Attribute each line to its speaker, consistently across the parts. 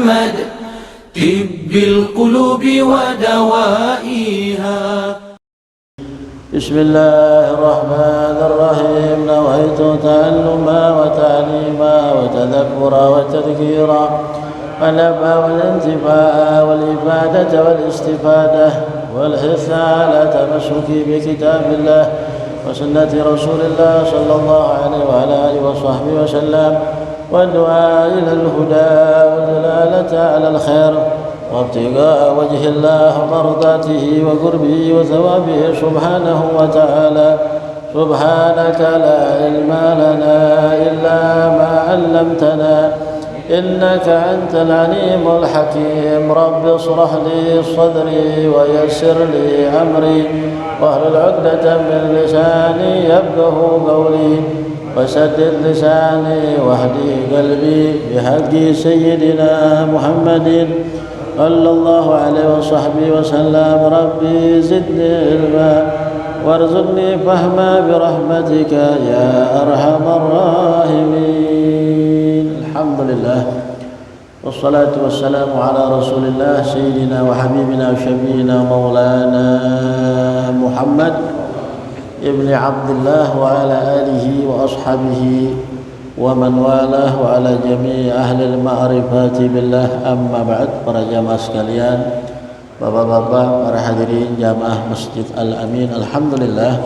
Speaker 1: محمد طب القلوب ودوائها.
Speaker 2: بسم الله الرحمن الرحيم. نويت تعلما وتعليما وتذكرا وتذكيرا والنفع والانتفاع والإفادة والاستفادة والحث على تمسك بكتاب الله وسنة رسول الله صلى الله عليه وعلى آله وصحبه وسلم والدعاء إلى الهدى والدلالة على الخير وابتغاء وجه الله ومرضاته وقربه وثوابه سبحانه وتعالى. سبحانك لا علم لنا إلا ما علمتنا إنك أنت العليم الحكيم. رب اشرح لي صدري ويسر لي أمري واحلل عقدة من لساني يفقه قولي وسدد لساني واهدي قلبي بحق سيدنا محمد صلى الله عليه وصحبه وسلم. ربي زدني علما وارزقني فهما برحمتك يا أرحم الراحمين. الحمد لله والصلاة والسلام على رسول الله سيدنا وحبيبنا وشفينا مولانا محمد ابن عبد الله وعلى آله وأصحابه ومن والاه وعلى جميع أهل المعرفة بالله. Amma ba'd. Para jamaah sekalian, bapak-bapak, para hadirin jamaah Masjid Al-Amin, alhamdulillah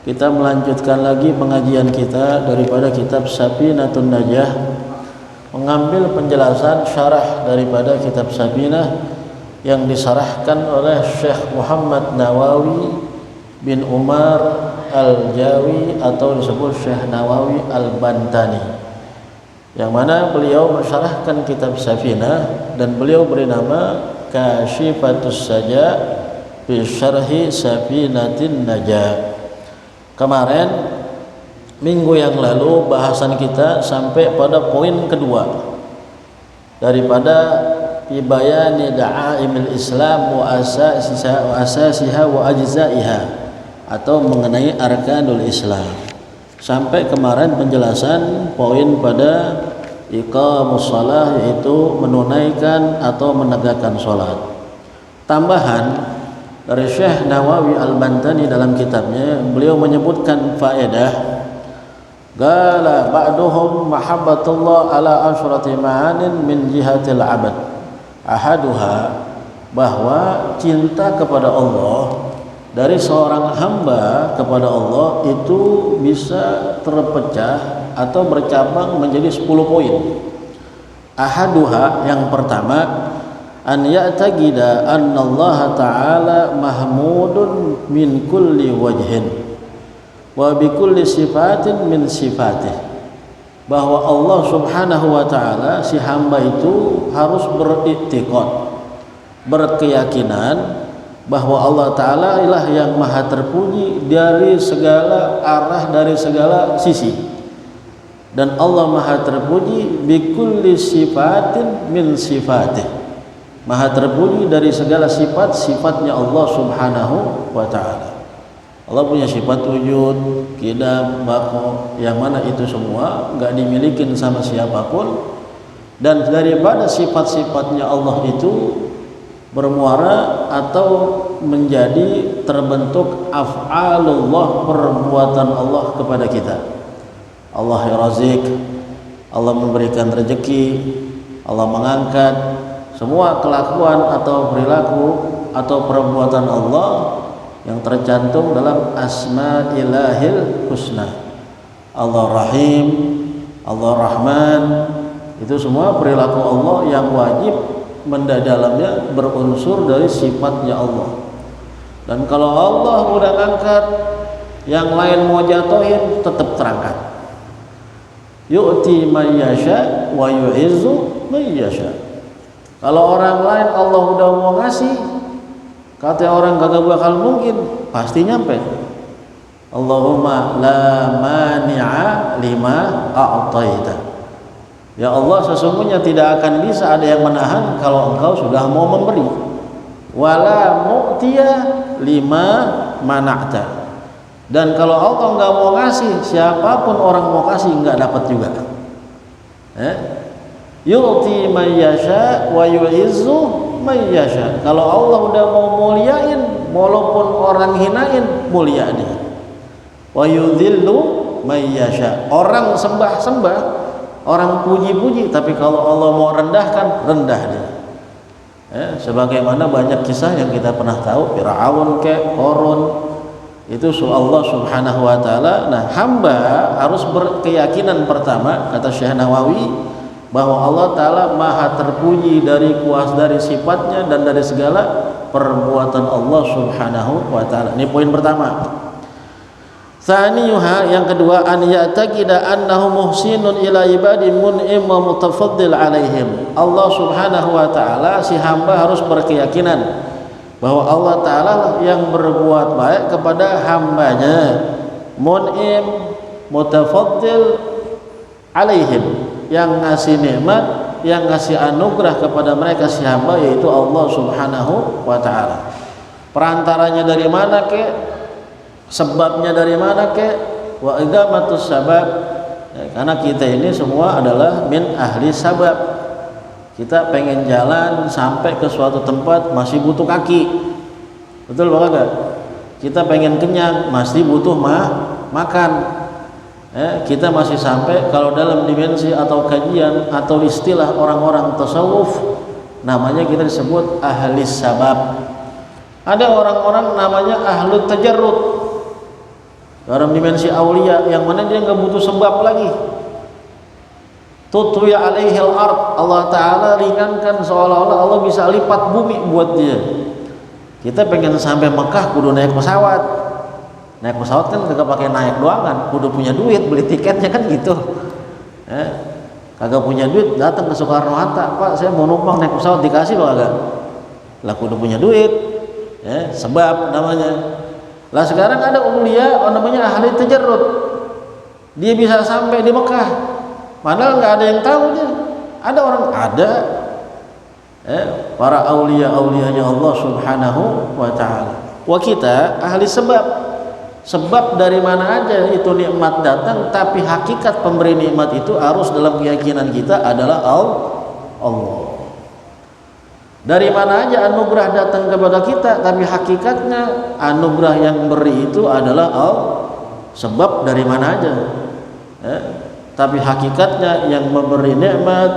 Speaker 2: kita melanjutkan lagi pengajian kita daripada kitab Safinatun Najah, mengambil penjelasan syarah daripada kitab Safinah yang disarahkan oleh Syekh Muhammad Nawawi bin Umar Al-Jawi atau disebut Syekh Nawawi Al-Bantani, yang mana beliau mensyarahkan kitab Safinah dan beliau beri nama Kashifatus Saja fi Syarhi Safinatin Najah. Kemarin minggu yang lalu bahasan kita sampai pada poin kedua daripada Ibayani Da'aimil Islam wa asasiha wa ajzaiha, atau mengenai arkanul Islam. Sampai kemarin penjelasan poin pada iqamus shalah, yaitu menunaikan atau menegakkan salat. Tambahan dari Syekh Nawawi Al-Bantani dalam kitabnya, beliau menyebutkan faedah qala ba'duhum mahabbatullah ala asyrati ma'anin min jihatil abad. Ahaduha, bahwa cinta kepada Allah dari seorang hamba kepada Allah itu bisa terpecah atau bercabang menjadi 10 poin. Ahaduha, yang pertama, an ya'taqida anna Allah Ta'ala mahmudun min kulli wajhin wa bi kulli sifatin min sifatih, bahwa Allah Subhanahu wa Ta'ala, si hamba itu harus beriktikad, berkeyakinan bahwa Allah Ta'ala ialah yang maha terpuji dari segala arah, dari segala sisi, dan Allah maha terpuji bikulli sifatin min sifatih, maha terpuji dari segala sifat-sifatnya Allah Subhanahu wa Ta'ala. Allah punya sifat wujud, qidam, baqa, yang mana itu semua enggak dimiliki sama siapapun, dan daripada sifat-sifatnya Allah itu bermuara atau menjadi terbentuk af'alullah, perbuatan Allah kepada kita. Allah ya Razik, Allah memberikan rezeki, Allah mengangkat. Semua kelakuan atau perilaku atau perbuatan Allah yang tercantum dalam Asma'illahil Husna, Allah Rahim, Allah Rahman, itu semua perilaku Allah yang wajib mendalamnya berunsur dari sifatnya Allah. Dan kalau Allah udah angkat, yang lain mau jatuhin tetap terangkat. Yu'ti man yasha wa yu'izzu man yasha. Kalau orang lain Allah udah mau ngasih, kata orang kagak bakal mungkin, pasti nyampe. Allahumma la mani'a lima a'taita. Ya Allah, sesungguhnya tidak akan bisa ada yang menahan kalau engkau sudah mau memberi. Wala mu'tiya lima mana'ta. Dan kalau Allah enggak mau ngasih, siapapun orang mau kasih enggak dapat juga. yu'ti may yasha wa yu'izzu may yasha. Kalau Allah udah mau muliain, walaupun orang hinain, mulia dia. Wa yudhillu may yasha. Orang sembah-sembah, orang puji-puji, tapi kalau Allah mau rendahkan, rendah dia. Sebagaimana banyak kisah yang kita pernah tahu, Fir'aun ke Qarun, itu Allah subhanahu wa ta'ala. Nah, hamba harus berkeyakinan pertama, kata Syekh Nawawi, bahwa Allah ta'ala maha terpuji dari kuasa, dari sifatnya dan dari segala perbuatan Allah subhanahu wa ta'ala. Ini poin pertama. Tsaniyuha, yang kedua, an ya'taqida annahu muhsinun ila ibadi mun'im wa mutafaddil alaihim. Allah subhanahu wa ta'ala, si hamba harus berkeyakinan bahwa Allah ta'ala yang berbuat baik kepada hambanya, mun'im, mutafaddil alaihim, yang ngasih nikmat, yang ngasih anugerah kepada mereka si hamba, yaitu Allah subhanahu wa ta'ala. Perantaranya dari mana ke, sebabnya dari mana ke, wa idamatus sabab, karena kita ini semua adalah min ahli sabab. Kita pengen jalan sampai ke suatu tempat masih butuh kaki, betul enggak? Kita pengen kenyang masih butuh makan. Kita masih sampai, kalau dalam dimensi atau kajian atau istilah orang-orang tasawuf, namanya kita disebut ahli sabab. Ada orang-orang namanya ahlu tajarrud, dalam dimensi aulia, yang mana dia nggak butuh sebab lagi. Tutwi alaihil ard, Allah ta'ala ringankan, seolah-olah Allah bisa lipat bumi buat dia. Kita pengen sampai Mekah kudu naik pesawat. Naik pesawat kan kagak pakai naik doang kan, kudu punya duit, beli tiketnya kan gitu. Kagak punya duit, datang ke Soekarno Hatta, Pak saya mau numpang naik pesawat, dikasih loh agak. Lah kudu punya duit, sebab namanya. Lah sekarang ada ulia, namanya ahli tajarrud, dia bisa sampai di Mekah, padahal nggak ada yang tahu dia. Ada orang, ada para aulianya Allah subhanahu wa ta'ala. Wa kita ahli sebab. Sebab dari mana aja itu nikmat datang, tapi hakikat pemberi nikmat itu harus dalam keyakinan kita adalah Allah. Dari mana aja anugerah datang kepada kita, tapi hakikatnya anugerah yang beri itu adalah Allah. Sebab dari mana aja, tapi hakikatnya yang memberi nikmat,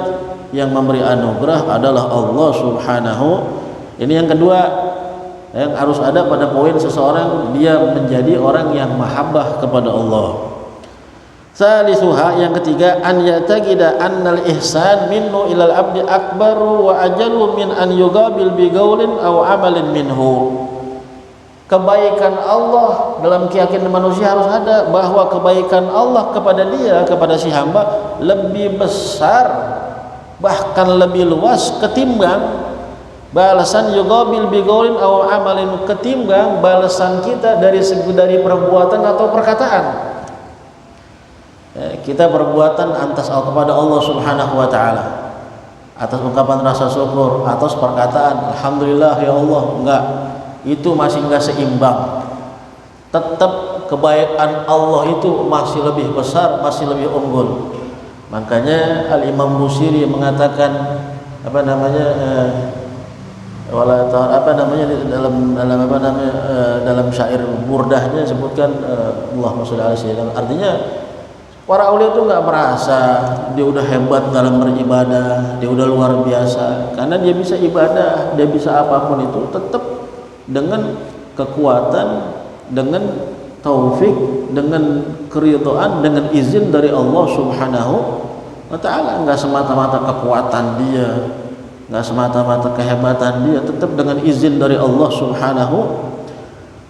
Speaker 2: yang memberi anugerah adalah Allah subhanahu. Ini yang kedua yang harus ada pada poin seseorang, dia menjadi orang yang mahabbah kepada Allah. Salisuha, yang ketiga, an yataqida annal ihsan minhu ilal abdi akbaru wa ajallu min an yugabil bi qaulin aw amalin minhu. Kebaikan Allah dalam keyakinan manusia harus ada, bahwa kebaikan Allah kepada dia, kepada si hamba lebih besar, bahkan lebih luas ketimbang balasan yugabil biqaulin aw amalin, ketimbang balasan kita dari perbuatan atau perkataan. Kita perbuatan atas kepada Allah subhanahu wa ta'ala, atas ungkapan rasa syukur, atas perkataan alhamdulillah ya Allah, enggak, itu masih enggak seimbang. Tetap kebaikan Allah itu masih lebih besar, masih lebih unggul. Makanya Al-Imam Busiri mengatakan dalam syair burdahnya sebutkan Allahumma sholli ala sayyidina, artinya para aulia itu nggak merasa dia udah hebat dalam beribadah, dia udah luar biasa, karena dia bisa ibadah, dia bisa apapun itu tetap dengan kekuatan, dengan taufik, dengan keridhaan, dengan izin dari Allah subhanahu wa ta'ala. Nggak semata-mata kekuatan dia, nggak semata-mata kehebatan dia, tetap dengan izin dari Allah subhanahu.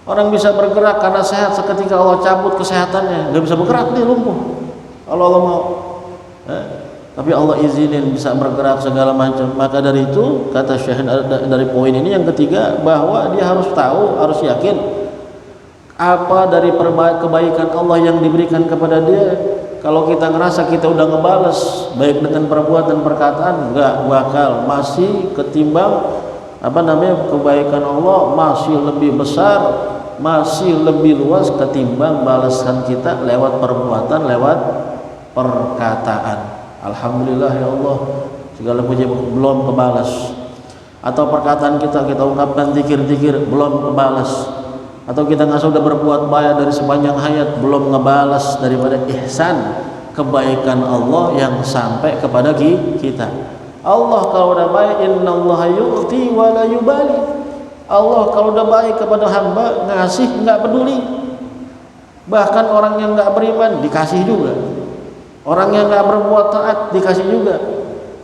Speaker 2: Orang bisa bergerak karena sehat, seketika Allah cabut kesehatannya, nggak bisa bergerak, dia lumpuh kalau Allah mau. Tapi Allah izinin bisa bergerak segala macam. Maka dari itu kata Syekh dari poin ini yang ketiga, bahwa dia harus tahu, harus yakin apa dari kebaikan Allah yang diberikan kepada dia. Kalau kita ngerasa kita udah ngebales baik dengan perbuatan perkataan, enggak bakal, masih ketimbang kebaikan Allah masih lebih besar, masih lebih luas ketimbang balasan kita lewat perbuatan, lewat perkataan. Alhamdulillah ya Allah, segala puji belum kebalas. Atau perkataan kita ungkapkan zikir-zikir belum kebalas. Atau kita sudah berbuat baik dari sepanjang hayat belum ngebalas daripada ihsan kebaikan Allah yang sampai kepada kita. Allah kalau udah baik, innallaha yu'ti wa la yubali. Allah kalau udah baik kepada hamba ngasih nggak peduli. Bahkan orang yang nggak beriman dikasih juga. Orang yang nggak berbuat taat dikasih juga.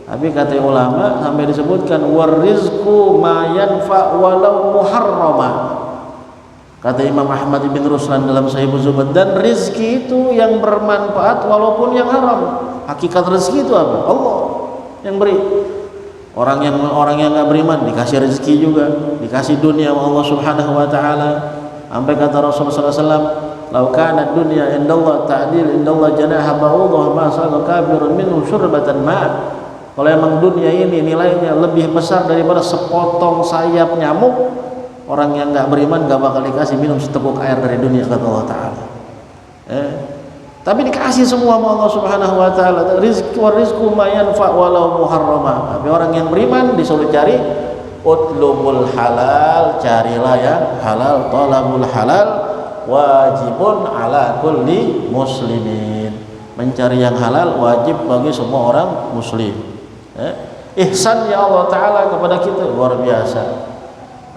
Speaker 2: Tapi kata ulama sampai disebutkan warizqu ma yanfa walau muharrama. Kata Imam Ahmad bin Ruslan dalam Sahih Zuhud, dan rizki itu yang bermanfaat walaupun yang haram. Hakikat rezeki itu apa? Allah yang beri. Orang yang nggak beriman dikasih rezeki juga, dikasih dunia oleh Allah Subhanahu wa taala. Sampai kata Rasulullah SAW, "Lau kana dunya indallah ta'dil indallah janaha ba'udah ma saqa kafirun minhu syurbatan ma'." Kalau emang dunia ini nilainya lebih besar daripada sepotong sayap nyamuk, orang yang nggak beriman nggak bakal dikasih minum seteguk air dari dunia, kata Allah Taala. Tapi dikasih semua sama Allah Subhanahu Wa Taala. Rizki wa rizku ma yanfa walau muharrama. Tapi orang yang beriman disuruh cari utlubul halal, carilah yang halal. Talabul halal wajibun ala kulli muslimin. Mencari yang halal wajib bagi semua orang muslim. Ihsan ya Allah Ta'ala kepada kita luar biasa.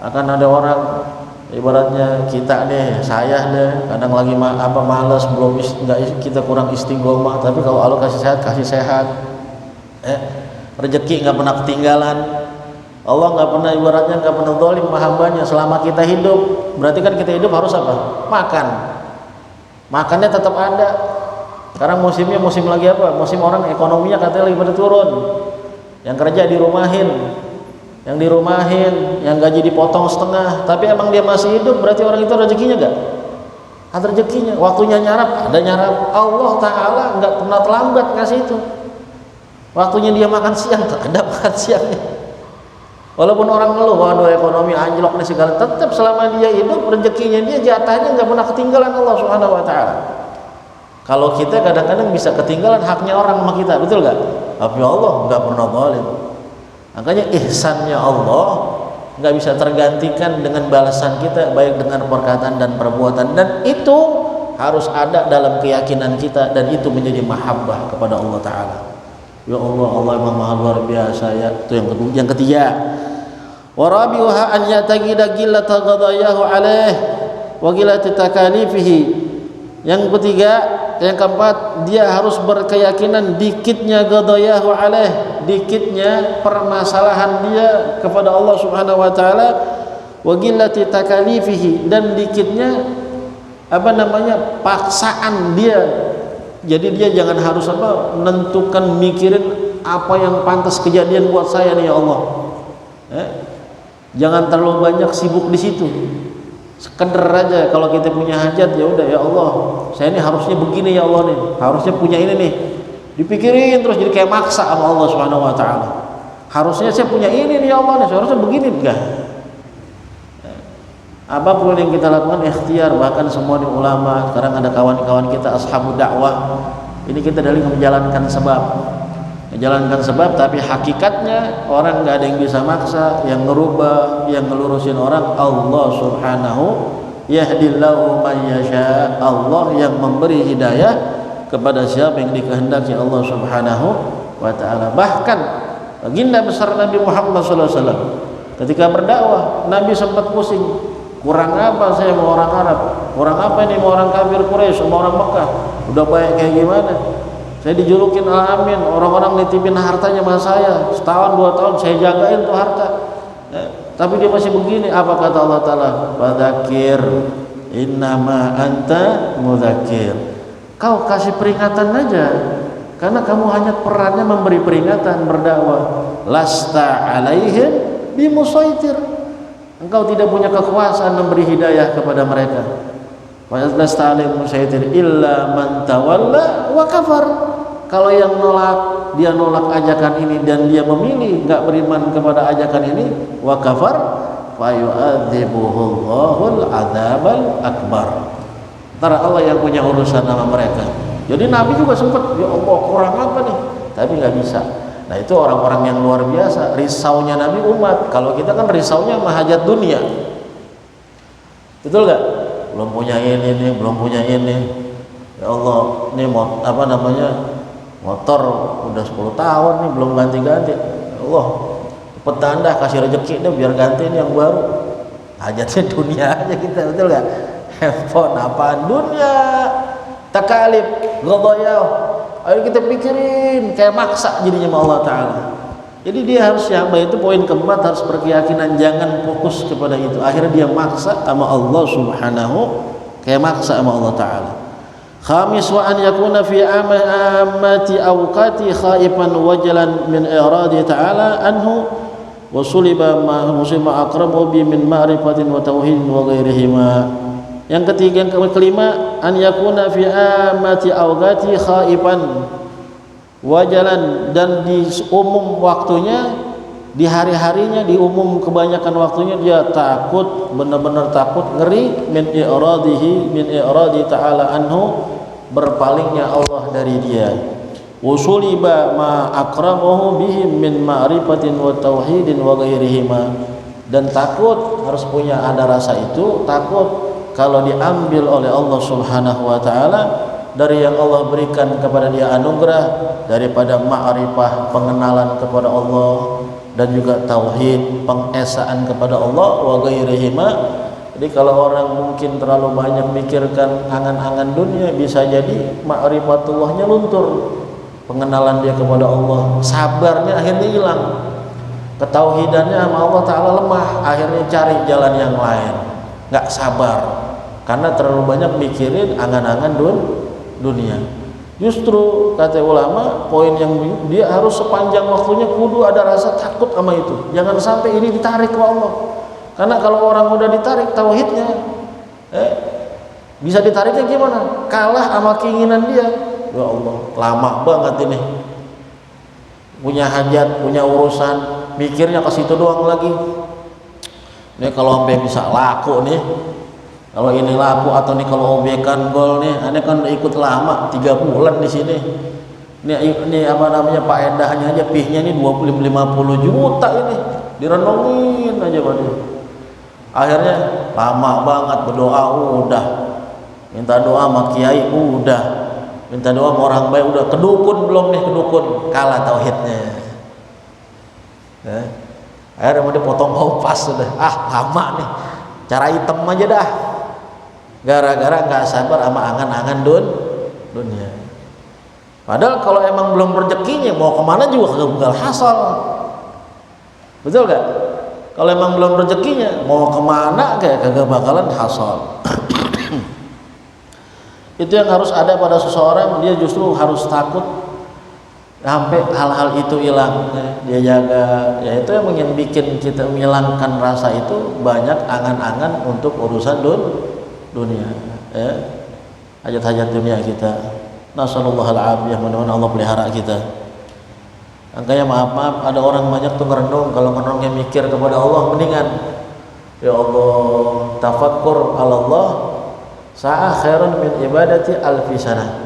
Speaker 2: Akan ada orang ibaratnya kita nih, saya deh kadang lagi malas, belum nggak, kita kurang istiqomah. Tapi kalau Allah kasih sehat, rezeki nggak pernah ketinggalan. Allah nggak pernah, ibaratnya nggak pernah zalim sama hambanya selama kita hidup. Berarti kan kita hidup harus apa? Makannya tetap ada. Sekarang musimnya musim lagi apa? Musim orang ekonominya katanya lagi pada turun. Yang kerja dirumahin, yang gaji dipotong setengah. Tapi emang dia masih hidup, berarti orang itu rezekinya enggak? Ada rezekinya. Waktunya nyarap, ada nyarap. Allah Ta'ala enggak pernah terlambat ngasih itu. Waktunya dia makan siang, ada makan siangnya. Walaupun orang ngeluh, waduh ekonomi anjlok nih segala, tetap selama dia hidup rezekinya dia, jatahnya enggak pernah ketinggalan Allah Subhanahu Wa Ta'ala. Kalau kita kadang-kadang bisa ketinggalan haknya orang sama kita, betul gak? Tapi Allah nggak pernah zalim. Makanya ihsannya Allah nggak bisa tergantikan dengan balasan kita, baik dengan perkataan dan perbuatan. Dan itu harus ada dalam keyakinan kita, dan itu menjadi mahabbah kepada Allah Ta'ala. Ya Allah, Allah memang maha luar biasa ya. Itu yang ketiga. Warabiuha an yataqida qillata ghadayahu alaih wa qillati takalifihi. Yang ketiga, yang keempat, dia harus berkeyakinan dikitnya ghadayahu alaih, dikitnya permasalahan dia kepada Allah Subhanahu wa taala, wa qillati takalifihi, dan dikitnya paksaan dia. Jadi dia jangan harus menentukan, mikirin apa yang pantas kejadian buat saya nih ya Allah. Jangan terlalu banyak sibuk di situ. Sekedar aja kalau kita punya hajat, ya udah ya Allah, saya ini harusnya begini ya Allah nih, harusnya punya ini nih. Dipikirin terus jadi kayak maksa sama Allah Subhanahu wa taala. Harusnya saya punya ini nih ya Allah nih, harusnya begini enggak. Apapun yang kita lakukan ikhtiar, bahkan semua di ulama, sekarang ada kawan-kawan kita ashabud dakwah. Ini kita dalam menjalankan sebab, tapi hakikatnya orang nggak ada yang bisa maksa, yang ngerubah, yang ngelurusin orang Allah Subhanahu yahdillahu man yasha. Allah yang memberi hidayah kepada siapa yang dikehendaki Allah Subhanahu wa taala. Bahkan baginda besar Nabi Muhammad SAW ketika berdakwah, Nabi sempat pusing, kurang apa saya mau orang Arab, kurang apa ini mau orang kafir Quraisy, mau orang Mekah, udah baik kayak gimana. Saya dijulukin Al-Amin, orang-orang nitipin hartanya sama saya, setahun 2 tahun saya jagain tuh harta. Tapi dia masih begini. Apa kata Allah Ta'ala? Fadzakir innama anta mudzakir. Kau kasih peringatan aja, karena kamu hanya perannya memberi peringatan, berdakwah. Lasta alaihim bimusaitir. Engkau tidak punya kekuasaan memberi hidayah kepada mereka. Wa lasta alaihim bimusaitir illa man tawalla wa kafar. Kalau yang dia nolak ajakan ini dan dia memilih nggak beriman kepada ajakan ini, wa kafar fa yu'adzibuhullahul adzabal akbar. Antara Allah yang punya urusan sama mereka. Jadi Nabi juga sempat, ya Allah kurang apa nih? Tapi nggak bisa. Nah itu orang-orang yang luar biasa, risaunya Nabi umat. Kalau kita kan risaunya hajat dunia, betul gak? Belum punya ini nih, belum punya ini. Ya Allah, ini motor udah 10 tahun nih belum ganti-ganti. Ya Allah, petanda kasih rezeki deh biar gantiin yang baru. Hajatnya dunia aja kita, betul gak? Handphone apaan dunia, takalif, ghadayah. Ayo kita pikirin, kayak maksa jadinya sama Allah Ta'ala. Jadi dia harus hamba itu poin keempat, harus berkeyakinan, jangan fokus kepada itu. Akhirnya dia maksa sama Allah Subhanahu, kayak maksa sama Allah Ta'ala. Khamis, wa an yakuna fi amati awqati khaifan wajalan min iradi ta'ala anhu wa suliba musima akramu bi min ma'rifatin wa tauhidin wa ghairihima. Yang ketiga, yang kelima, an yakuna fi amati awqati khaifan wajalan, dan di umum waktunya, di hari-harinya, di umum kebanyakan waktunya dia takut, benar-benar takut, ngeri min i'radi ta'ala anhu, berpalingnya Allah dari dia. Usuliba ma akramahu bihi min ma'rifatin wa tauhidin wa ghairihima, dan takut, harus punya ada rasa itu, takut kalau diambil oleh Allah Subhanahu wa Ta'ala dari yang Allah berikan kepada dia anugerah, daripada ma'rifah, pengenalan kepada Allah, dan juga tauhid, pengesaan kepada Allah, wa ghairihima. Jadi kalau orang mungkin terlalu banyak mikirkan angan-angan dunia, bisa jadi ma'rifatullahnya luntur, pengenalan dia kepada Allah, sabarnya akhirnya hilang, ketauhidannya sama Allah Ta'ala lemah, akhirnya cari jalan yang lain, nggak sabar karena terlalu banyak mikirin angan-angan dunia. Justru kata ulama, poin yang dia harus sepanjang waktunya kudu ada rasa takut sama itu, jangan sampai ini ditarik ke Allah. Karena kalau orang udah ditarik tauhidnya, bisa ditariknya gimana? Kalah sama keinginan dia. Ya Allah, lama banget ini, punya hajat, punya urusan, mikirnya ke situ doang lagi. Ini kalau sampai bisa laku nih, kalau ini laku, atau nih kalau obekan gol nih, aneh kan udah ikut lama 3 bulan di sini. Ini apa namanya, faedahnya aja pihnya ini 20-50 juta ini, direnungin aja Pak. Akhirnya lama banget berdoa, udah minta doa sama kiai, udah minta doa sama orang baik, udah kedukun belum nih, kedukun kalah tauhidnya. Akhirnya mau dipotong kompas sudah, lama nih, cara hitam aja dah, gara-gara nggak sabar sama angan-angan dunia. Padahal kalau emang belum rezekinya, mau kemana juga kagak hasal, betul gak? Kalau emang belum rezekinya, mau kemana kayak kagak bakalan hasal. Itu yang harus ada pada seseorang, dia justru harus takut sampai hal-hal itu hilang, dia jaga. Ya itu yang bikin kita menghilangkan rasa itu, banyak angan-angan untuk urusan dunia, ya, hajat-hajat dunia kita. Nasallallahu alaihi, mudah-mudahan Allah pelihara kita. Makanya maaf, ada orang banyak tuh ngerenung, kalau ngerenungnya mikir kepada Allah mendingan, ya Allah, tafakkur ala Allah sa'a khairun min ibadati alfi sanah.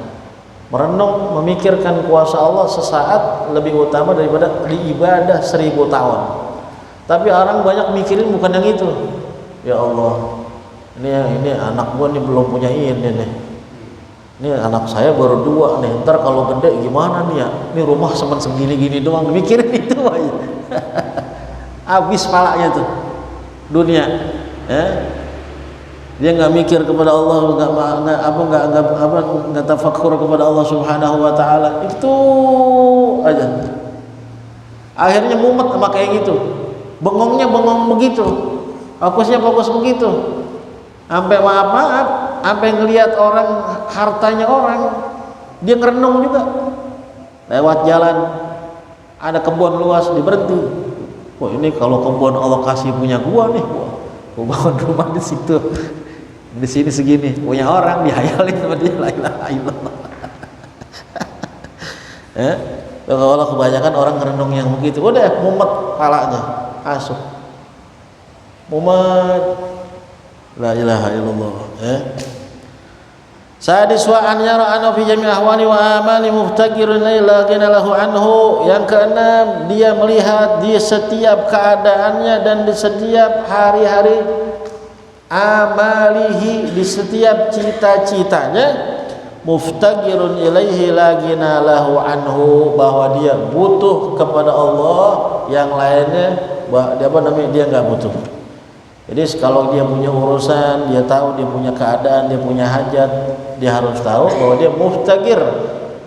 Speaker 2: Merenung, memikirkan kuasa Allah sesaat lebih utama daripada ibadah 1000 tahun. Tapi orang banyak mikirin bukan yang itu. Ya Allah, ini anak gua nih belum punya ini nih. Ini anak saya baru 2 nih, ntar kalau gede gimana nih ya? Ini rumah cuman segini-gini doang, mikirin itu aja. Habis palanya tuh dunia, ya. Dia nggak mikir kepada Allah, nggak tafakkur kepada Allah Subhanahu wa Ta'ala, itu aja. Akhirnya mumet sama kayak gitu, bengongnya bengong begitu, fokusnya fokus begitu, sampai maaf, sampai ngelihat orang, hartanya orang, dia ngerenung juga. Lewat jalan ada kebun luas, diberhenti. Wah, ini kalau kebun Allah kasih punya gua nih, gua bangun rumah di situ. Di sini segini, punya orang, dihayalin sama dia, la ilaha illallah. Kalau kebanyakan orang ngerenung yang begitu, udah mumet palanya, asuh. Mumet, la ilaha illallah. Sadis wa an yara anna fi jami' ahwali wa amali muftaqirun la ghina lahu anhu. Yang keenam, dia melihat di setiap keadaannya dan di setiap hari-hari amalihi, di setiap cita-citanya, muftaqirun ilaihi la ghina lahu anhu, bahwa dia butuh kepada Allah, yang lainnya dia enggak butuh. Jadi kalau dia punya urusan, dia tahu dia punya keadaan, dia punya hajat, dia harus tahu bahwa dia muftaqir,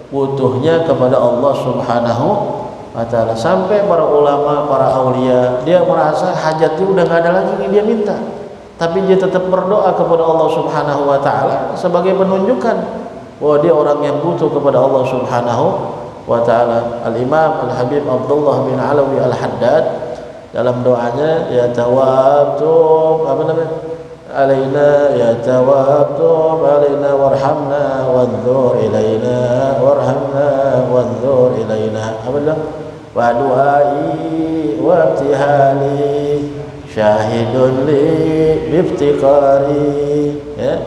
Speaker 2: butuhnya kepada Allah Subhanahu wa ta'ala. Sampai para ulama, para aulia, dia merasa hajatnya udah gak ada lagi yang dia minta, tapi dia tetap berdoa kepada Allah Subhanahu wa ta'ala sebagai penunjukan bahwa dia orang yang butuh kepada Allah Subhanahu wa ta'ala. Al-Imam Al-Habib Abdullah bin Alawi Al-Haddad dalam doanya, ya tawabtum alaina, ya tawabtum alaina warhamna wanzur ilaina, warhamna wanzur ilaina. Apa bilang? Wa du'ai wa ibtihali syahidun li biftiqari, ya,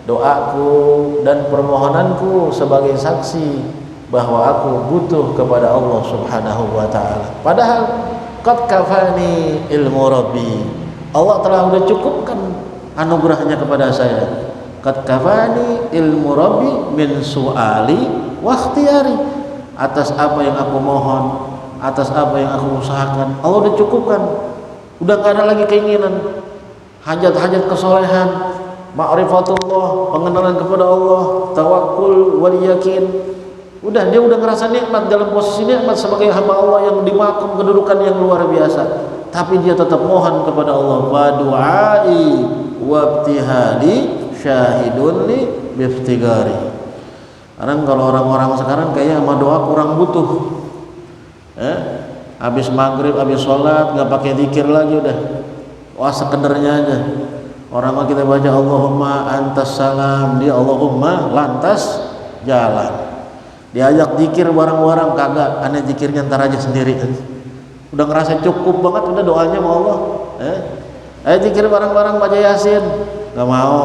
Speaker 2: doaku dan permohonanku sebagai saksi bahwa aku butuh kepada Allah Subhanahu wa ta'ala. Padahal qad kafani ilmu rabbi, Allah telah udah cukupkan anugerahnya kepada saya. Qad kafani ilmu rabbi min su'ali wa ikhtiyari, atas apa yang aku mohon, atas apa yang aku usahakan, Allah udah cukupkan. Udah gak ada lagi keinginan, hajat-hajat kesolehan, ma'rifatullah, pengenalan kepada Allah, tawakkul wal yakin. Udah, dia udah ngerasa nikmat, dalam posisi nikmat sebagai hamba Allah yang dimakam kedudukan yang luar biasa, tapi dia tetap mohon kepada Allah. Wa du'ai wa ibtihali syahidun li biftigari. Sekarang kalau orang-orang sekarang kayaknya sama doa kurang butuh, habis maghrib, habis sholat nggak pakai zikir lagi, udah wah sekedarnya aja. Orang mah kita baca Allahumma antas salam, dia Allahumma lantas jalan. Diajak zikir bareng-bareng kagak, aneh zikirnya ntar aja sendiri. Udah ngerasa cukup banget udah doanya sama Allah. Ayo zikir bareng-bareng baca Yasin, nggak mau.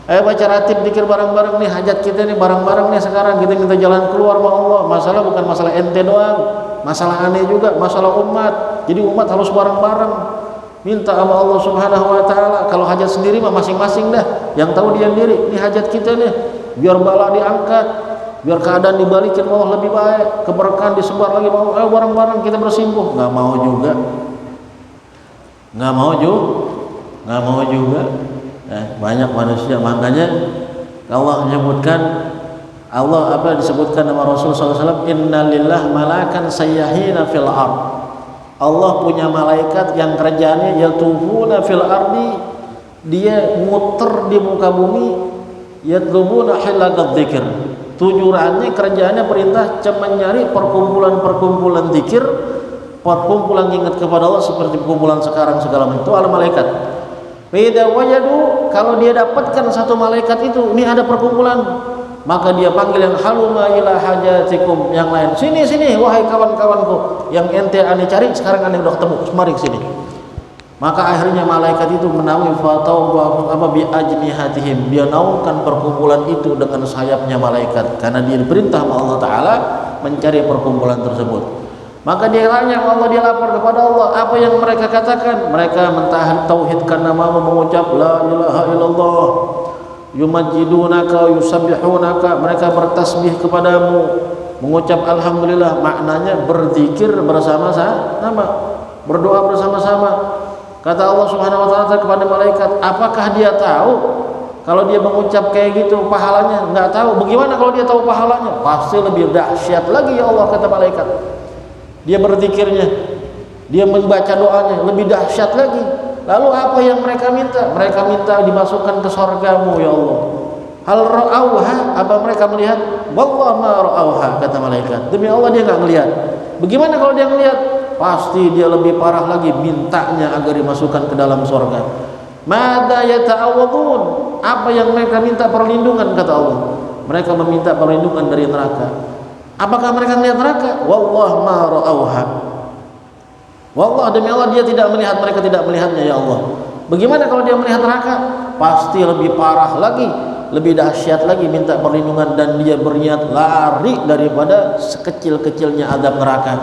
Speaker 2: Ayo baca ratib zikir bareng-bareng nih, hajat kita nih bareng-bareng nih. Sekarang kita minta jalan keluar sama Allah. Masalah bukan masalah ente doang, masalah aneh juga, masalah umat. Jadi umat harus bareng-bareng minta sama Allah Subhanahu wa ta'ala. Kalau hajat sendiri mah masing-masing dah, yang tahu dia sendiri. Ini hajat kita nih, biar bala diangkat, biar keadaan dibalikin Allah lebih baik, keberkahan disebar lagi, mau bareng-bareng kita bersimpuh. Nggak mau juga, nggak mau juga. Banyak manusia. Makanya Allah menyebutkan, Allah disebutkan nama Rasul SAW, innalillah malakan sayyahina fil ard. Allah punya malaikat yang kerjanya yatufuna fil ardi, dia muter di muka bumi, yatlubuna hilaqad dzikr. Tujuannya, kerjaannya, perintah cuma nyari perkumpulan-perkumpulan zikir, perkumpulan ingat kepada Allah seperti perkumpulan sekarang segala macam. Itu ada malaikat. Beda wajadu, kalau dia dapatkan satu malaikat itu, ini ada perkumpulan, maka dia panggil yang haluma ila hajatikum, yang lain, sini wahai kawan-kawanku, yang ente ane cari sekarang ane udah ketemu, mari sini. Maka akhirnya malaikat itu menaungi bi ajnihatihim, dia naungkan perkumpulan itu dengan sayapnya malaikat, karena dia diperintah sama Allah Ta'ala mencari perkumpulan tersebut. Maka dia tanya Allah, dia lapor kepada Allah, apa yang mereka katakan? Mereka mentauhidkan namamu, mengucap la ilaha illallah, yumajjidunaka yusabbihunaka, mereka bertasbih kepadamu, mengucap alhamdulillah, maknanya berzikir bersama-sama, berdoa bersama-sama. Kata Allah Subhanahu wa ta'ala kepada malaikat, apakah dia tahu kalau dia mengucap kayak gitu pahalanya? Enggak tahu. Bagaimana kalau dia tahu pahalanya? Pasti lebih dahsyat lagi ya Allah, kata malaikat. Dia berzikirnya, dia membaca doanya lebih dahsyat lagi. Lalu apa yang mereka minta? Mereka minta dimasukkan ke surgamu ya Allah. Hal ra'auha, apa mereka melihat? Wallah ma ra'auha, kata malaikat. Demi Allah dia enggak melihat. Bagaimana kalau dia melihat? Pasti dia lebih parah lagi mintanya agar dimasukkan ke dalam surga. Mada yata'awadun, apa yang mereka minta perlindungan, kata Allah. Mereka meminta perlindungan dari neraka. Apakah mereka melihat neraka? Wallah ma ra'auha. Wallah, demi Allah dia tidak melihat, mereka tidak melihatnya ya Allah. Bagaimana kalau dia melihat neraka? Pasti lebih parah lagi. lebih dahsyat lagi minta perlindungan dan dia berniat lari daripada sekecil-kecilnya azab neraka.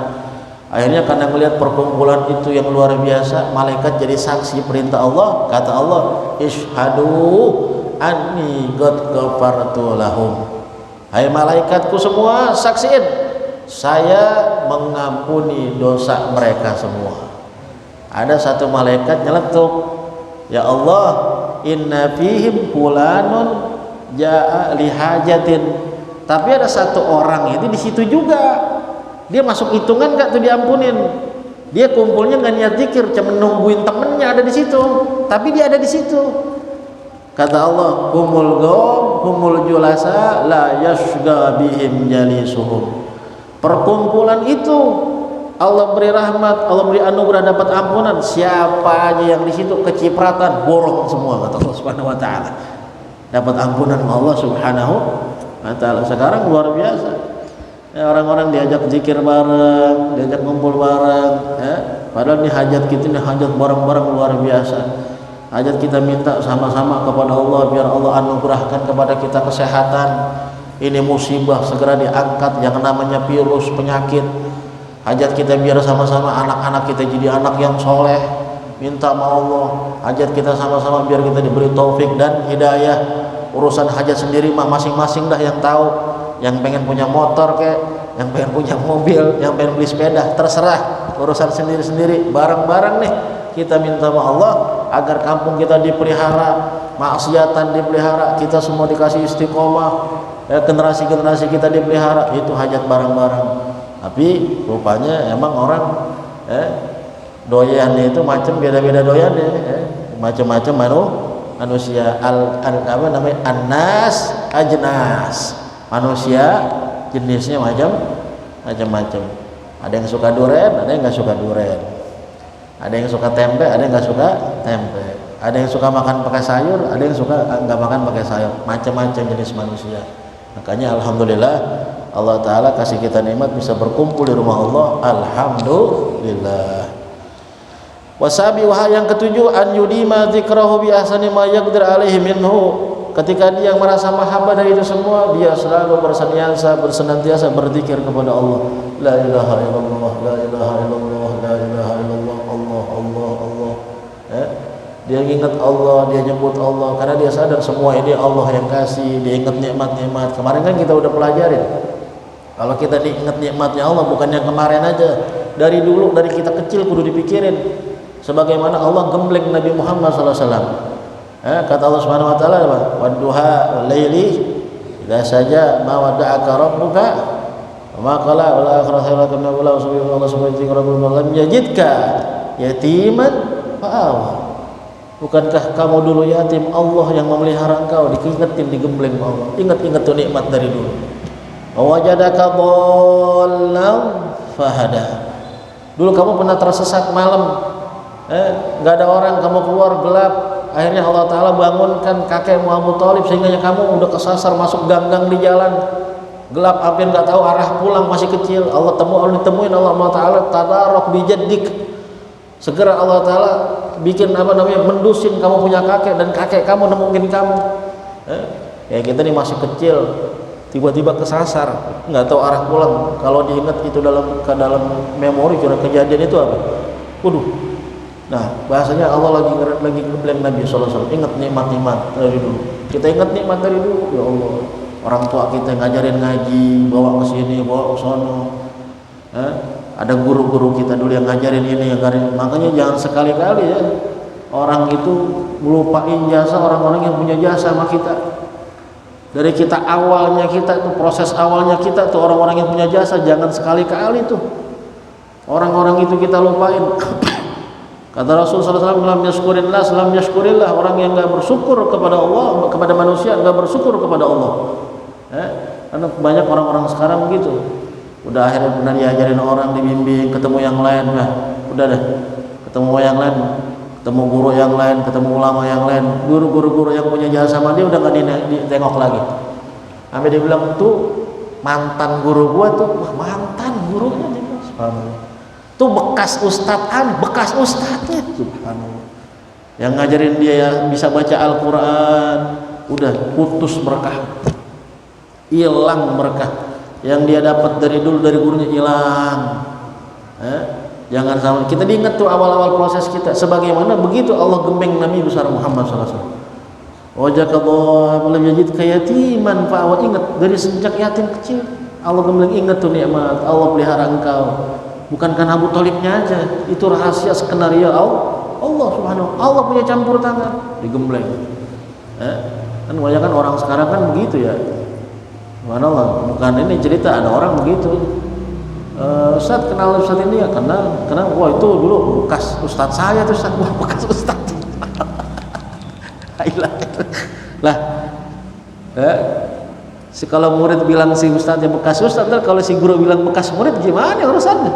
Speaker 2: Akhirnya karena melihat perkumpulan itu yang luar biasa, malaikat jadi saksi perintah Allah. Kata Allah, "Ishhadu anni qad ghafartu lahum." Hai malaikatku semua, saksiin saya mengampuni dosa mereka semua. Ada satu malaikat nyeletuk, "Ya Allah, inna fihim fulanun jaa lihajatin." Tapi ada satu orang itu di situ juga. Dia masuk hitungan nggak tuh diampunin? Dia kumpulnya nggak niat zikir, cuma nungguin temennya ada di situ. Tapi dia ada di situ. Kata Allah, humul ghom, humul julasa, la yashga bihim jalisuhum. Perkumpulan itu Allah beri rahmat, Allah beri anugerah dapat ampunan. Siapa aja yang di situ kecipratan, bolong semua kata Allah Subhanahu wa taala. Dapat ampunan Allah Subhanahu wa taala. Sekarang luar biasa. Orang-orang diajak zikir bareng, diajak ngumpul bareng, padahal ini hajat kita, ini hajat bareng-bareng luar biasa. Hajat kita minta sama-sama kepada Allah biar Allah anugerahkan kepada kita kesehatan. Ini musibah segera diangkat yang namanya virus penyakit. Hajat kita biar sama-sama anak-anak kita jadi anak yang soleh. Minta sama Allah. Hajat kita sama-sama biar kita diberi taufik dan hidayah. Urusan hajat sendiri mah masing-masing dah yang tahu. Yang pengen punya motor kek, yang pengen punya mobil, yang pengen beli sepeda, terserah, urusan sendiri-sendiri. Bareng-bareng nih kita minta sama Allah agar kampung kita dipelihara, maksiatan dipelihara, kita semua dikasih istiqomah, generasi-generasi kita dipelihara. Itu hajat bareng-bareng. Tapi rupanya emang orang doyannya itu macam beda-beda doyannya, macam-macam manusia. Apa namanya, annas ajnas. Manusia jenisnya macam-macam. Ada yang suka duren, ada yang nggak suka duren. Ada yang suka tempe, ada yang nggak suka tempe. Ada yang suka makan pakai sayur, ada yang suka nggak makan pakai sayur. Macam-macam jenis manusia. Makanya alhamdulillah Allah Ta'ala kasih kita nikmat bisa berkumpul di rumah Allah. Alhamdulillah. Wasabi wahai yang ketujuh, an yudima dzikrahu bi ahsani ma yaqdir alaihi minhu. Ketika dia merasa mahabbah dari itu semua, dia selalu bersenantiasa berzikir kepada Allah. La ilaha illallah, la ilaha illallah, la ilaha illallah, Allah, Allah, Allah. Dia ingat Allah, dia nyebut Allah karena dia sadar semua ini Allah yang kasih. Dia ingat nikmat-nikmat. Kemarin kan kita udah pelajarin. Kalau kita ingat nikmatnya Allah bukan yang kemarin aja. Dari dulu, dari kita kecil kudu dipikirin. Sebagaimana Allah gembleng Nabi Muhammad SAW. Kata Allah Subhanahu wa taala apa? Wadduha wal laili idza saja ma wada'aka rabbuka wa ma qala wal akhiratu khairun min Allah subhanahu wa ta'ala lam yajidka yatiman fa'awa. Bukankah kamu dulu yatim, Allah yang memelihara engkau, diingetin, digembleng Allah. Ingat-ingat tuh nikmat dari dulu. Wa wajadaka dhallan fahada. Dulu kamu pernah tersesat malam, enggak ada orang, kamu keluar gelap. Akhirnya Allah Ta'ala bangunkan kakekmu Abu Thalib sehingga kamu udah kesasar masuk gang-gang di jalan gelap, hampir nggak tahu arah pulang, masih kecil. Allah ditemuin Allah Ta'ala, tadarok bijaddik. Segera Allah Ta'ala bikin mendusin kamu punya kakek, dan kakek kamu nemuin kamu. Ya kita nih masih kecil, tiba-tiba kesasar, nggak tahu arah pulang. Kalau diingat itu dalam memori kejadian itu apa? Waduh. Nah, bahasanya Allah lagi ngebleng Nabi SAW. Ingat nikmat-nikmat dari dulu. Kita ingat nikmat dari dulu. Ya Allah, orang tua kita ngajarin ngaji, bawa ke sini, bawa ke sono. Ada guru-guru kita dulu yang ngajarin ini, yang ngajarin. Makanya jangan sekali-kali ya orang itu melupain jasa orang-orang yang punya jasa sama kita. Dari kita awalnya kita tuh, proses awalnya kita tuh, orang-orang yang punya jasa jangan sekali-kali tuh orang-orang itu kita lupain. Kata Rasul SAW, lam yashkurillah, orang yang nggak bersyukur kepada Allah, kepada manusia, nggak bersyukur kepada Allah. Karena banyak orang-orang sekarang begitu. Udah akhirnya pernah diajarin orang, dibimbing, ketemu yang lain, udah deh, ketemu yang lain, ketemu guru yang lain, ketemu ulama yang lain, guru-guru yang punya jasa sama dia udah nggak ditengok lagi. Sampai dia bilang tuh mantan guru gua tuh, wah mantan gurunya juga, subhanallah. Tuh bekas ustadznya, subhanallah, yang ngajarin dia ya bisa baca Al-Quran, udah putus berkah, hilang berkah yang dia dapat dari dulu dari gurunya, hilang. Jangan sampai kita diingat tuh awal-awal proses kita, sebagaimana begitu Allah gembeng Nabi besar Muhammad SAW. Wajakallahu lam yajidka yatiman fa'awa, ingat dari sejak yatim kecil Allah gembeng, ingat tuh nikmat Allah pelihara engkau. Bukan karena Abu Thalibnya aja, itu rahasia skenario Allah Subhanahu. Allah punya campur tangan, digembleng. Kan banyak kan orang sekarang kan begitu ya. Subhanallah, bukan ini cerita ada orang begitu. Ustaz kenal Ustaz ini ya, kenal. Wah itu dulu bekas Ustaz saya tuh, Ustaz. Wah bekas Ustaz. Lah, kalau murid bilang si Ustaz yang bekas Ustaz, kalau si guru bilang bekas murid gimana urusannya?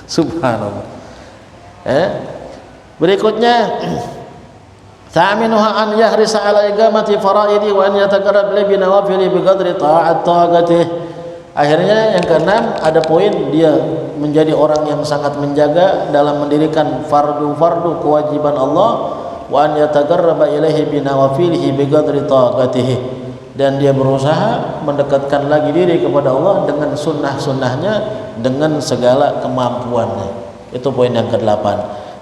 Speaker 2: Subhanallah. Berikutnya, Thaminuha an yahrisa ala iqamati faraidi wa an yataqarrab li bi nawafili bi qadri ta'atih. Akhirnya yang keenam ada poin, dia menjadi orang yang sangat menjaga dalam mendirikan fardu-fardu kewajiban Allah, wa an yataqarraba ilaihi bi nawafilihi bi qadri taqatihi, dan dia berusaha mendekatkan lagi diri kepada Allah dengan sunnah-sunnahnya dengan segala kemampuannya. Itu poin yang ke-8.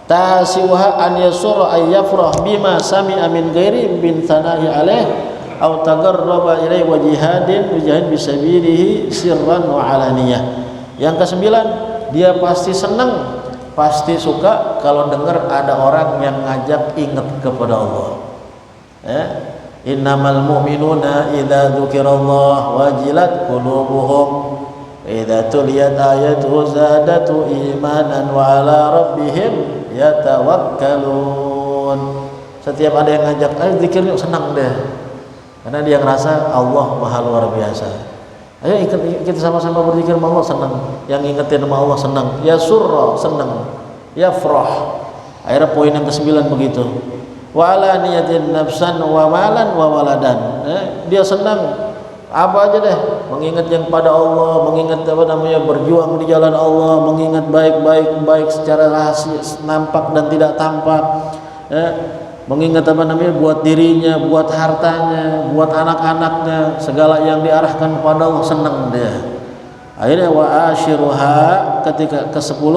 Speaker 2: Tasiwha an yasura ay yafrah bima sami'a min ghairi bin thana'i alaih aw tagarraba ilaihi wa jihadin bisabilihi sirran wa alaniyah. Yang ke-9, dia pasti senang, pasti suka kalau dengar ada orang yang ngajak ingat kepada Allah. Innamal mu'minuna idza dzukirallah wajilat qulubuhum idza tuliyat ayatuhu zadatu imanan wa ala rabbihim yatawakkalun. Setiap ada yang ngajak ayo zikir yuk, senang deh, karena dia ngerasa Allah maha luar biasa. Ayo kita sama-sama berzikir sama Allah, senang. Yang ingetin sama Allah senang. Ya surra, senang. Ya frah. Akhirnya poin yang ke-9 begitu. Wa ala niyatin nafsan wa malan wa waladan. Dia senang apa aja deh, mengingat yang pada Allah, mengingat berjuang di jalan Allah, mengingat baik secara rahasia, nampak dan tidak tampak, mengingat buat dirinya, buat hartanya, buat anak-anaknya, segala yang diarahkan kepada Allah, senang dia. Akhirnya wa ashiruha, ketika ke-10,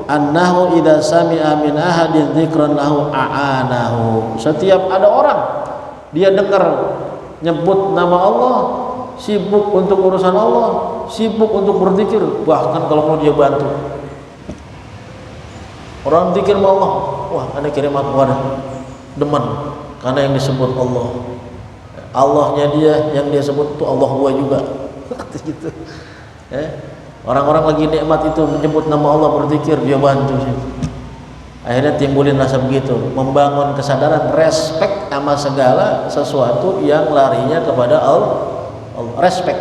Speaker 2: annahu idza sami'a min ahadin dzikran lahu a'anahu. Setiap ada orang dia dengar nyebut nama Allah, sibuk untuk urusan Allah, sibuk untuk berzikir, bahkan kalau mau dia bantu orang zikir sama Allah, wah ada kirim aku ada demen karena yang disebut Allah, Allahnya dia yang dia sebut itu Allah gua juga. Gitu. Orang-orang lagi nikmat itu menyebut nama Allah, berzikir, dia bantu sih. Akhirnya timbulin rasa begitu, membangun kesadaran respect sama segala sesuatu yang larinya kepada Allah. Respect,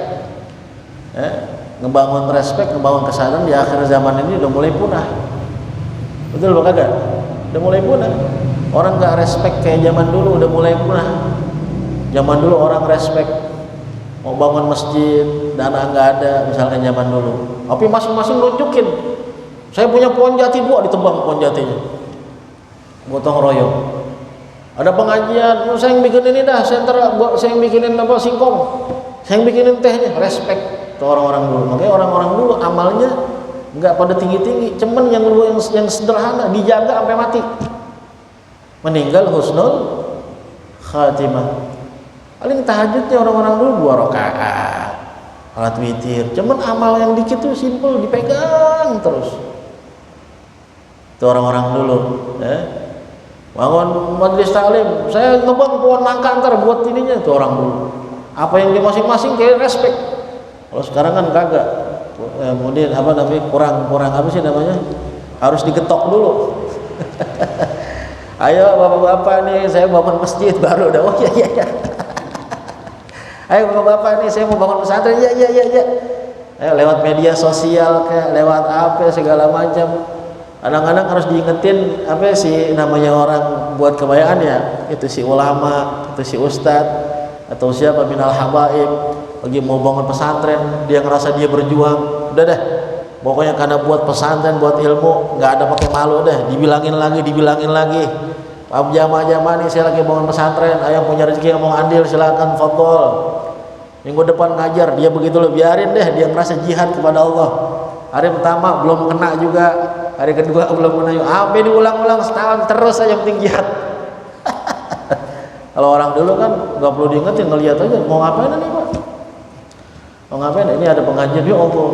Speaker 2: ngebangun respect, ngebangun kesadaran di akhir zaman ini udah mulai punah. Betul Pak Kagak? Udah mulai punah. Orang nggak respect kayak zaman dulu, udah mulai punah. Zaman dulu orang respect, mau bangun masjid, dana nggak ada, misalnya zaman dulu. Tapi masing-masing nunjukin, saya punya pohon jati 2, ditebang pohon jatinya, gotong royong. Ada pengajian, saya yang bikin ini dah, saya yang bikinin singkong, saya yang bikinin tehnya. Respect ke orang-orang dulu. Makanya orang-orang dulu amalnya nggak pada tinggi-tinggi, cuman yang sederhana dijaga sampai mati. Meninggal husnul khatimah. Paling tahajudnya orang-orang dulu 2 rakaat, salat witir. Cuman amal yang dikit tuh simple, dipegang terus. Itu orang-orang dulu. Bangun majelis taklim, saya ngebang pohon nangka antar buat ininya, itu orang dulu. Apa yang di masing-masing kayak respect. Kalau sekarang kan kagak. Kemudian kurang apa sih namanya? Harus digetok dulu. Ayo bapak-bapak nih, saya bangun masjid baru dah. Oh iya. Ayo bapak-bapak nih, saya mau bangun pesantren. Iya. Ayo lewat media sosial kayak lewat apa segala macam. Kadang-kadang harus diingetin apa sih namanya orang buat kebayaan ya, itu si ulama, itu si ustadz atau siapa minal habaib lagi mau bangun pesantren, dia ngerasa dia berjuang, udah deh pokoknya karena buat pesantren, buat ilmu, nggak ada pakai malu deh, dibilangin lagi jamaah-jamaah nih saya lagi bangun pesantren, ayam punya rezeki yang mau andil silakan fadhol. Minggu depan ngajar, dia begitu loh, biarin deh dia ngerasa jihad kepada Allah. Hari pertama belum kena juga, hari kedua belum kena, sampai diulang-ulang setahun terus aja penting jihad. Kalau orang dulu kan nggak perlu diingetin, ngeliat aja mau ngapain nih Pak, mau ngapain, ini ada pengajian ya Allah,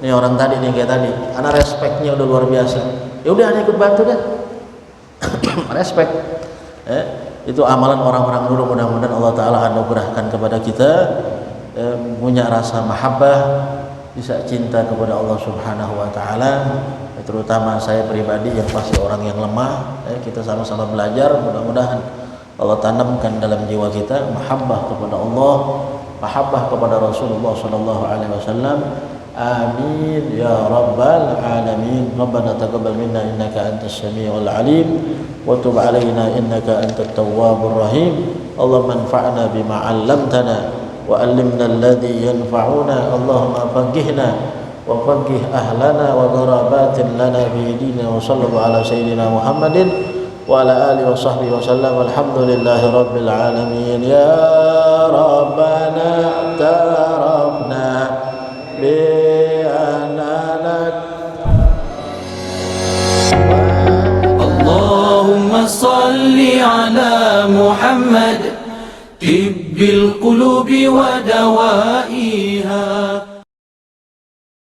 Speaker 2: nih orang tadi nih kayak tadi, karena respeknya udah luar biasa, ya udah ikut bantu deh. Respect. Itu amalan orang-orang dulu, mudah-mudahan Allah Ta'ala anugerahkan kepada kita punya rasa mahabbah, bisa cinta kepada Allah Subhanahu wa Ta'ala, terutama saya pribadi yang pasti orang yang lemah. Kita sama-sama belajar, mudah-mudahan Allah tanamkan dalam jiwa kita mahabbah kepada Allah, mahabbah kepada Rasulullah sallallahu alaihi wasallam. Amin ya rabbal alamin. Rabbana taqabbal minna innaka antas samiul alim wa tub alaina innaka antat tawwabur rahim. Allahumma anfa'na bima 'allamtana wa 'allimna alladhi yanfa'una. Allahumma faqqihna wa faqqih ahlana wa gharabatin lana fi dinina. Wa sallallahu ala sayyidina Muhammadin wa ala alihi wa sahbihi wa sallam. Alhamdulillahi rabbil alamin. Ya rabbana tarafna
Speaker 1: Allahumma salli ala Muhammad tibbil qulubi wa dawaiha.